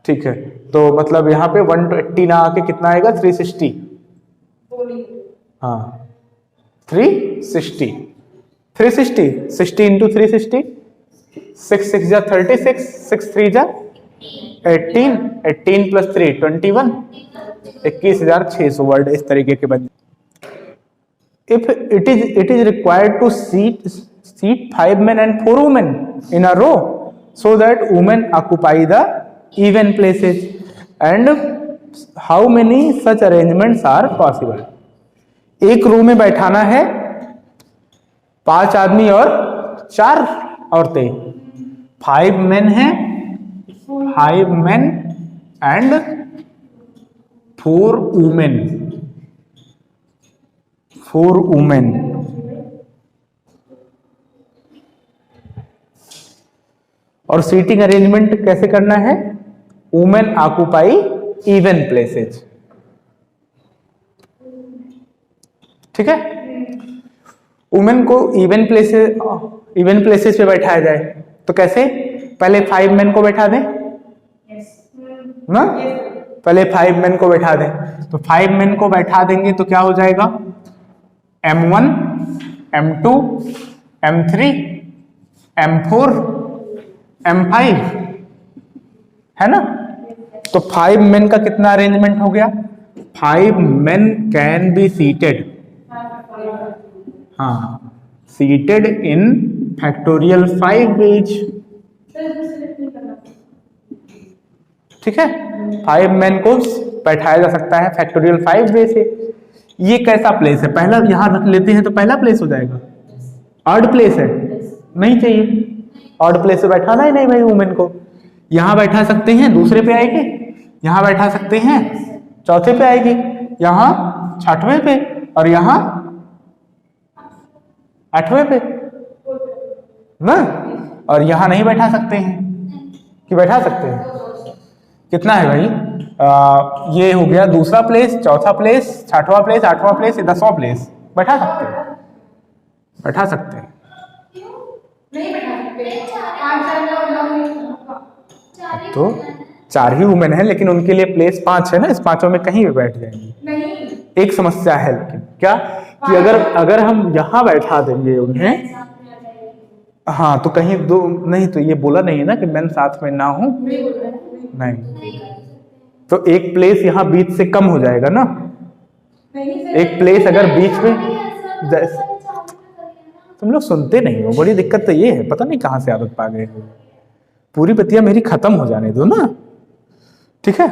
ठीक है। तो मतलब यहाँ पे 180 ना आके कितना आएगा? 360, हाँ 360 60 इंटू 360, 6 6 जा 36, 6 3 जा 18, 18 प्लस 3 21, 21,600 वर्ड इस तरीके के बन। If it is required to seat 5 men and 4 women in a row so that women occupy the even places, and how many such arrangements are possible? एक रो में बैठाना है 5 आदमी और 4 औरतें, 5 men हैं, 5 men and 4 women, 4 women। और सीटिंग अरेंजमेंट कैसे करना है? वुमेन ऑक्युपाई इवन प्लेसेज, ठीक है। वुमेन को इवन प्लेसेज पे बैठाया जाए तो कैसे? पहले 5 मेन को बैठा दें ना, पहले 5 मेन को बैठा दें, तो 5 मेन को बैठा देंगे तो क्या हो जाएगा? M1 M2 M3 M4 M5 है ना। तो 5 मेन का कितना अरेंजमेंट हो गया? 5 men can be seated, हाँ, seated in factorial 5 ways, ठीक है। 5 men को बैठाया जा सकता है फैक्टोरियल 5 वे से। ये कैसा प्लेस है, पहला यहां रख लेते हैं तो पहला प्लेस हो जाएगा, ऑड प्लेस है, नहीं चाहिए, ऑड प्लेस से बैठाना ही नहीं भाई वुमेन को। यहां बैठा सकते हैं, दूसरे पे आएगी, यहां बैठा सकते हैं, चौथे पे आएगी, यहां छठवें पे, और यहां 8वें पे ना, और यहां नहीं बैठा सकते हैं कि बैठा सकते हैं। कितना है भाई, ये हो गया दूसरा प्लेस, चौथा प्लेस, छठवां प्लेस, 8वां प्लेस, 10वां प्लेस, बैठा सकते हैं, बैठा सकते हैं। नहीं बैठा सकते, तो 4 ही वुमेन है, लेकिन उनके लिए प्लेस 5 है ना, इस 5 में कहीं भी बैठ जाएंगी। नहीं, एक समस्या है लेकिन क्या, कि अगर हम यहाँ बैठा देंगे उन्हें, हाँ, तो कहीं दो नहीं, तो ये बोला नहीं है ना कि मैं साथ में ना हूं, नहीं, तो एक प्लेस यहाँ बीच से कम हो जाएगा ना, एक प्लेस अगर बीच में, तुम लोग सुनते नहीं हो, बड़ी दिक्कत तो ये है, पता नहीं कहाँ से आदत पा गए हो। पूरी बतिया मेरी खत्म हो जाने दो ना, ठीक है,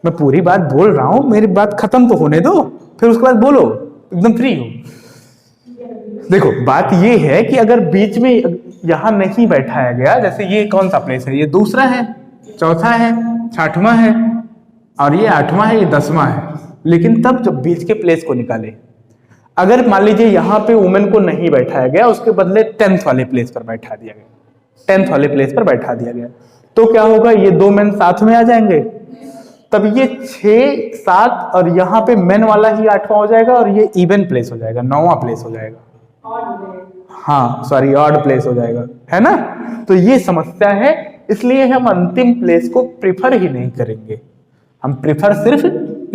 मैं पूरी बात बोल रहा हूं, मेरी बात खत्म तो होने दो, फिर उसके बाद बोलो, एकदम फ्री हो। देखो बात ये है कि अगर बीच में यहां नहीं बैठाया गया, जैसे ये कौन सा प्लेस है, ये दूसरा है, चौथा है, छठवां है, और ये 8वां है, ये 10वां है, लेकिन तब जब बीच के प्लेस को निकाले, अगर मान लीजिए यहां पे वुमेन को नहीं बैठाया गया, उसके बदले 10th वाले प्लेस पर बैठा दिया गया, 10th वाले प्लेस पर बैठा दिया गया, तो क्या होगा, ये 2 मेन साथ में आ जाएंगे, तब ये 6, 7 और यहाँ पे मेन वाला ही 8वां हो जाएगा, और ये इवन प्लेस हो जाएगा, 9वां प्लेस हो जाएगा, हाँ सॉरी ऑड प्लेस हो जाएगा, है ना। तो ये समस्या है, इसलिए हम अंतिम प्लेस को प्रिफर ही नहीं करेंगे, हम प्रिफर सिर्फ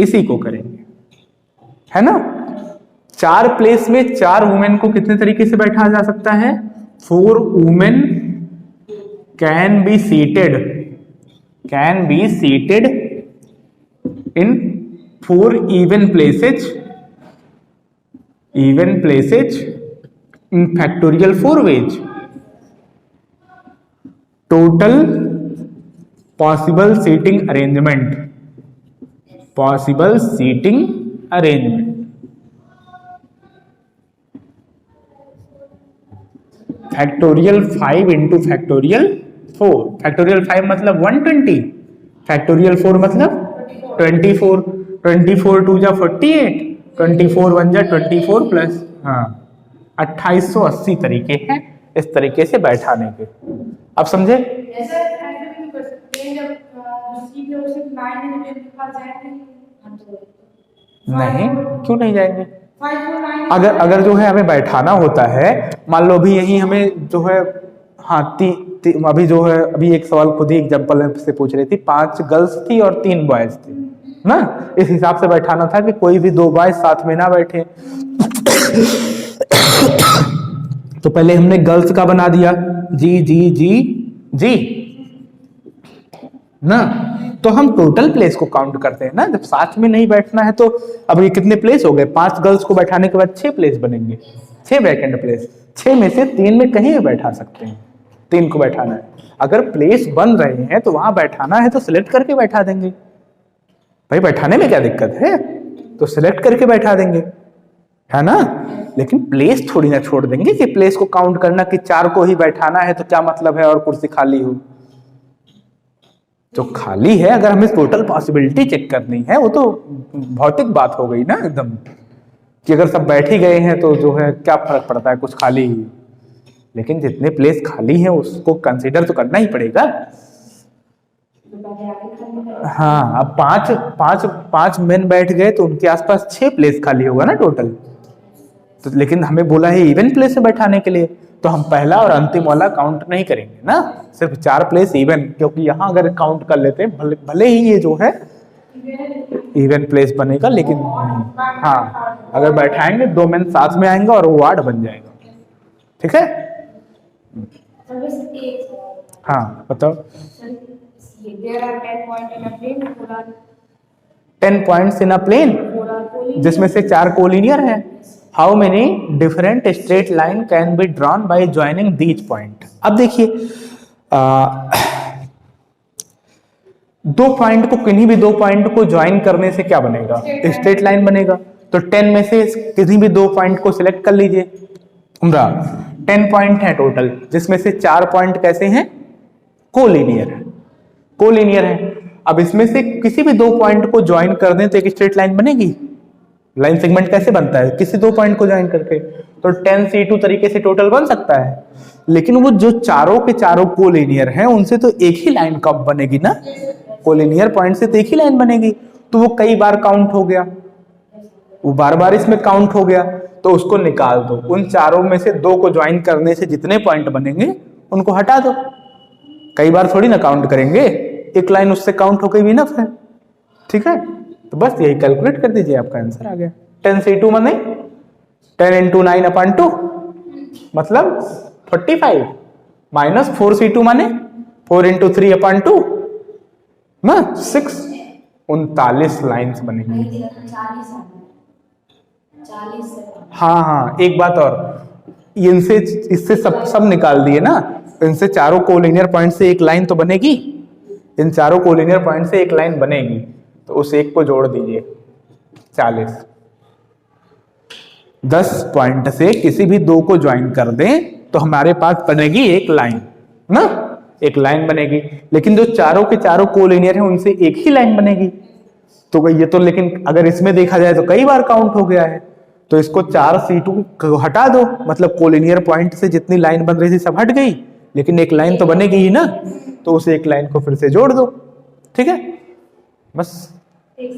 इसी को करेंगे, है ना। 4 प्लेस में 4 वुमेन को कितने तरीके से बैठा जा सकता है, 4 women can be seated in 4 even places in factorial 4 ways. Total possible seating arrangement, factorial 5 into factorial 4, factorial 5 मतलब 120, factorial 4 मतलब 24, 24 2 जा 48, 24 1 जा 24 प्लस, हाँ 2880 तरीके हैं इस तरीके से बैठाने के। अब समझे? ऐसे भी कर सकते हैं, जब दूसरी की ओर से 9 यूनिट लिखा जाएगा, नहीं, क्यों नहीं जाएंगे? 5 और 9 अगर जो है हमें बैठाना होता है, मान लो अभी यही हमें जो है, हाँ अभी जो है, अभी एक सवाल खुद ही एग्जाम्पल से पूछ रही थी, 5 गर्ल्स थी और 3 बॉयज थे ना, इस हिसाब से बैठाना था कि कोई भी 2 बॉयज साथ में ना बैठे। तो पहले हमने गर्ल्स का बना दिया, जी जी जी जी ना, तो हम टोटल प्लेस को काउंट करते हैं ना, जब साथ में नहीं बैठना है तो अब ये कितने प्लेस हो गए, 5 गर्ल्स को बैठाने के बाद 6 प्लेस बनेंगे, 6 वैकेंट प्लेस, 6 में से 3 में कहीं भी बैठा सकते हैं, 3 को बैठाना है। अगर प्लेस बन रहे हैं तो वहां बैठाना है तो सिलेक्ट करके बैठा देंगे, भाई बैठाने में क्या दिक्कत है, तो सिलेक्ट करके बैठा देंगे, है ना। लेकिन प्लेस थोड़ी ना छोड़ देंगे कि प्लेस को काउंट करना कि 4 को ही बैठाना है तो क्या मतलब है और कुर्सी खाली हो, जो खाली है अगर हमें टोटल पॉसिबिलिटी चेक करनी है, वो तो भौतिक बात हो गई ना एकदम, कि अगर सब बैठ ही गए हैं तो जो है क्या फर्क पड़ता है, कुछ खाली ही, लेकिन जितने प्लेस खाली हैं उसको कंसीडर तो करना ही पड़ेगा। हाँ, अब 5 मेन बैठ गए तो उनके आसपास 6 प्लेस खाली होगा ना टोटल, तो लेकिन हमें बोला है इवन प्लेस से बैठाने के लिए, तो हम पहला और अंतिम वाला काउंट नहीं करेंगे ना, सिर्फ 4 प्लेस इवन, क्योंकि यहां अगर काउंट कर लेते हैं भले ही ये जो है इवन प्लेस बनेगा, लेकिन हाँ अगर बैठाएंगे 2 मेन साथ में आएंगे और वो वार्ड बन जाएगा, ठीक है। हाँ बताओ। There are 10 points in a plane. 10 points in a plane, जिसमें से 4 कोलिनियर है। How many different straight line can be drawn by joining these point. अब देखिए, दो पॉइंट को, किन्हीं भी दो पॉइंट को ज्वाइन करने से क्या बनेगा? स्ट्रेट लाइन बनेगा। तो 10 में से किसी भी दो पॉइंट को सिलेक्ट कर लीजिए। 10 पॉइंट है टोटल, जिसमें से 4 पॉइंट कैसे हैं? कोलिनियर है, कोलिनियर है। अब इसमें से किसी भी दो पॉइंट को ज्वाइन कर दें तो एक स्ट्रेट लाइन बनेगी। लाइन सेगमेंट कैसे बनता है? किसी दो पॉइंट को ज्वाइन करके। तो 10C2 तरीके से टोटल बन सकता है, लेकिन वो जो चारों के चारों कोलिनियर हैं उनसे तो एक ही लाइन कब बनेगी ना? कोलिनियर पॉइंट से तो एक ही लाइन बनेगी। तो वो कई बार काउंट हो गया, वो बार बार इसमें काउंट हो गया, तो उसको निकाल दो। उन चारों में से दो को ज्वाइन करने से जितने पॉइंट बनेंगे उनको हटा दो। कई बार थोड़ी ना काउंट करेंगे, एक लाइन उससे काउंट हो गई भी ना फिर, ठीक है। तो बस यही कैलकुलेट कर दीजिए, आपका आंसर आ गया। 10C2 माने 10 × 9/2 मतलब 45, माइनस 4C2 माने 4 × 3/2 ना 6, 39 लाइन्स बनेंगी। 40 हाँ, एक बात और, इनसे इससे सब निकाल दिए ना, इनसे चारों कोलिनियर पॉइंट से एक लाइन तो बनेगी, इन चारों कोलिनियर पॉइंट से एक लाइन बनेगी, तो उस एक को जोड़ दीजिए 40। 10 पॉइंट से किसी भी दो को ज्वाइन कर दें तो हमारे पास बनेगी एक लाइन ना, एक लाइन बनेगी। लेकिन जो चारों के चारों कोलिनियर हैं उनसे एक ही लाइन बनेगी। तो ये तो, लेकिन अगर इसमें देखा जाए तो कई बार काउंट हो गया है, तो इसको 4C2 को हटा दो, मतलब कोलिनियर पॉइंट से जितनी लाइन बन रही थी सब हट गई, लेकिन एक लाइन तो बनेगी ही ना, तो उस एक लाइन को फिर से जोड़ दो, ठीक है। बस एक